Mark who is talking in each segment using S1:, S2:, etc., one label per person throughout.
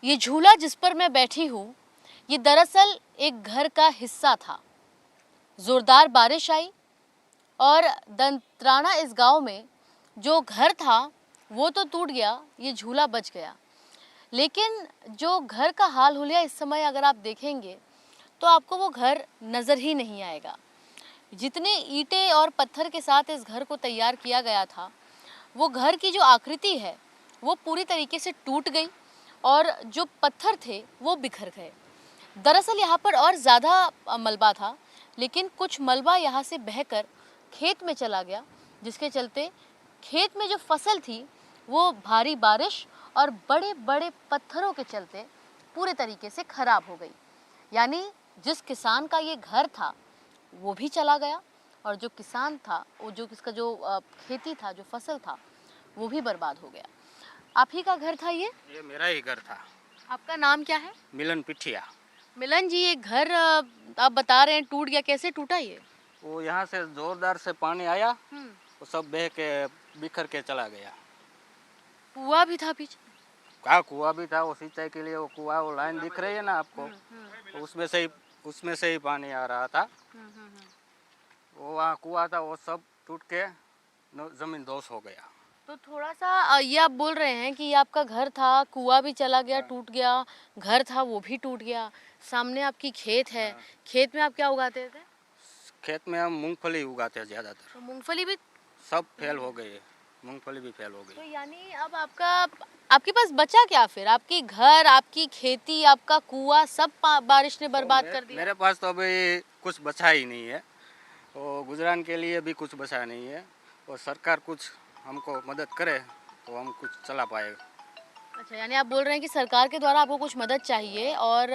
S1: ये झूला जिस पर मैं बैठी हूँ ये दरअसल एक घर का हिस्सा था। जोरदार बारिश आई और दंतराना इस गांव में जो घर था वो तो टूट गया, ये झूला बच गया। लेकिन जो घर का हाल हुलिया इस समय अगर आप देखेंगे तो आपको वो घर नज़र ही नहीं आएगा। जितने ईंटें और पत्थर के साथ इस घर को तैयार किया गया था, वो घर की जो आकृति है वो पूरी तरीके से टूट गई और जो पत्थर थे वो बिखर गए। दरअसल यहाँ पर और ज़्यादा मलबा था, लेकिन कुछ मलबा यहाँ से बहकर खेत में चला गया, जिसके चलते खेत में जो फसल थी वो भारी बारिश और बड़े बड़े पत्थरों के चलते पूरे तरीके से खराब हो गई। यानी जिस किसान का ये घर था वो भी चला गया और जो किसान था वो जो किसका जो खेती था, जो फसल था, वो भी बर्बाद हो गया। आप ही का घर था ये
S2: मेरा ही घर था।
S1: आपका नाम क्या है?
S2: मिलन पिठिया।
S1: मिलन जी, ये घर आप बता रहे हैं टूट गया, कैसे टूटा ये?
S2: वो यहाँ से जोरदार से पानी आया, वो सब बह के बिखर के चला गया।
S1: कुआं भी था पीछे?
S2: क्या कुआं भी था, वो सिंचाई के लिए वो कुआं, वो लाइन दिख रही है ना आपको, तो उसमें से ही पानी आ रहा था। वो वहाँ कुआं था, वो सब टूट के जमीन दोष हो गया।
S1: तो थोड़ा सा ये आप बोल रहे हैं कि ये आपका घर था, कुआं भी चला गया, टूट गया, घर था वो भी टूट गया, सामने आपकी खेत है। खेत में आप क्या उगाते थे?
S2: खेत में हम मूंगफली उगाते हैं ज्यादातर।
S1: तो मूंगफली भी
S2: सब फेल हो गई, मूंगफली भी फेल हो गई।
S1: तो यानी अब आपके पास बचा क्या फिर? आपकी घर, आपकी खेती, आपका कुआं सब बारिश ने बर्बाद कर दिया।
S2: मेरे पास तो अभी कुछ बचा ही नहीं है, तो गुजरान के लिए भी कुछ बचा नहीं है। और सरकार कुछ हमको मदद करे तो हम कुछ चला पाए।
S1: अच्छा, यानी आप बोल रहे हैं कि सरकार के द्वारा आपको कुछ मदद चाहिए। और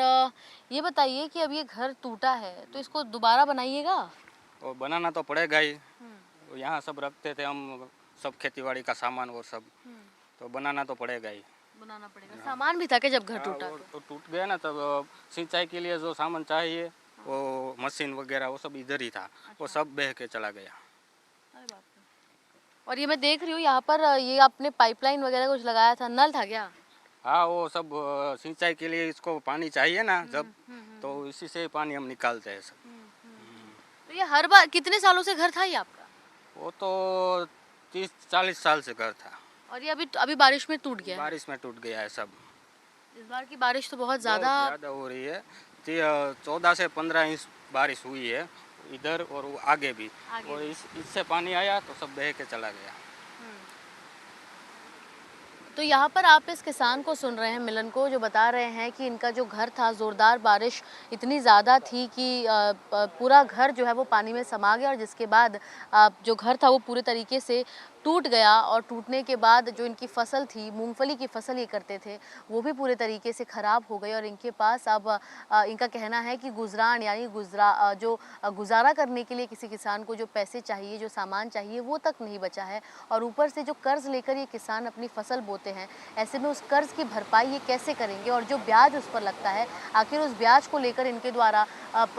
S1: ये बताइए कि अब ये घर टूटा है तो इसको दोबारा बनाइएगा?
S2: और बनाना तो पड़ेगा ही। यहाँ सब रखते थे हम, सब खेतीबाड़ी का सामान और सब, तो बनाना तो पड़ेगा ही।
S1: बनाना पड़ेगा। सामान भी था कि जब घर टूटा?
S2: तो टूट गया ना, तब सिंचाई के लिए जो सामान चाहिए, वो मशीन वगैरह वो सब इधर ही था। वो सब बह के चला गया।
S1: अरे बाप रे। और ये मैं देख रही हूँ यहाँ पर ये आपने पाइपलाइन वगैरह कुछ लगाया था, नल था क्या?
S2: हाँ, वो सब सिंचाई के लिए इसको पानी चाहिए ना जब, तो इसी से पानी हम निकालते हैं सब।
S1: तो ये हर बार कितने सालों से घर था ये आपका?
S2: वो तो 30-40 साल से घर था।
S1: और ये अभी बारिश में टूट गया?
S2: बारिश में टूट गया है सब।
S1: इस बार की बारिश तो बहुत ज़्यादा
S2: हो रही है। 14 से 15 इंच बारिश हुई है इधर और वो आगे भी। और इससे पानी आया तो सब बह के चला गया।
S1: तो यहाँ पर आप इस किसान को सुन रहे हैं, मिलन को, जो बता रहे हैं कि इनका जो घर था, ज़ोरदार बारिश इतनी ज़्यादा थी कि पूरा घर जो है वो पानी में समा गया और जिसके बाद जो घर था वो पूरे तरीके से टूट गया। और टूटने के बाद जो इनकी फसल थी, मूंगफली की फसल ये करते थे, वो भी पूरे तरीके से ख़राब हो गई। और इनके पास अब इनका कहना है कि गुजरान यानी गुजारा करने के लिए किसी किसान को जो पैसे चाहिए, जो सामान चाहिए, वो तक नहीं बचा है। और ऊपर से जो कर्ज लेकर ये किसान अपनी फसल बोते हैं, ऐसे में उस कर्ज की भरपाई ये कैसे करेंगे? और जो ब्याज उस पर लगता है, आखिर उस ब्याज को लेकर इनके द्वारा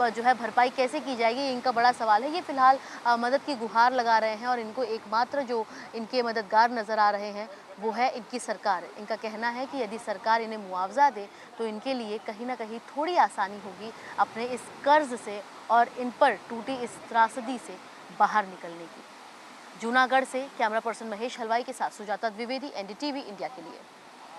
S1: जो है भरपाई कैसे की जाएगी, ये इनका बड़ा सवाल है। ये फिलहाल मदद की गुहार लगा रहे हैं और इनको एकमात्र जो इनके मददगार नज़र आ रहे हैं वो है इनकी सरकार। इनका कहना है कि यदि सरकार इन्हें मुआवजा दे तो इनके लिए कहीं ना कहीं थोड़ी आसानी होगी अपने इस कर्ज से और इन पर टूटी इस त्रासदी से बाहर निकलने की। जूनागढ़ से कैमरा पर्सन महेश हलवाई के साथ सुजाता द्विवेदी, एनडीटीवी इंडिया के लिए।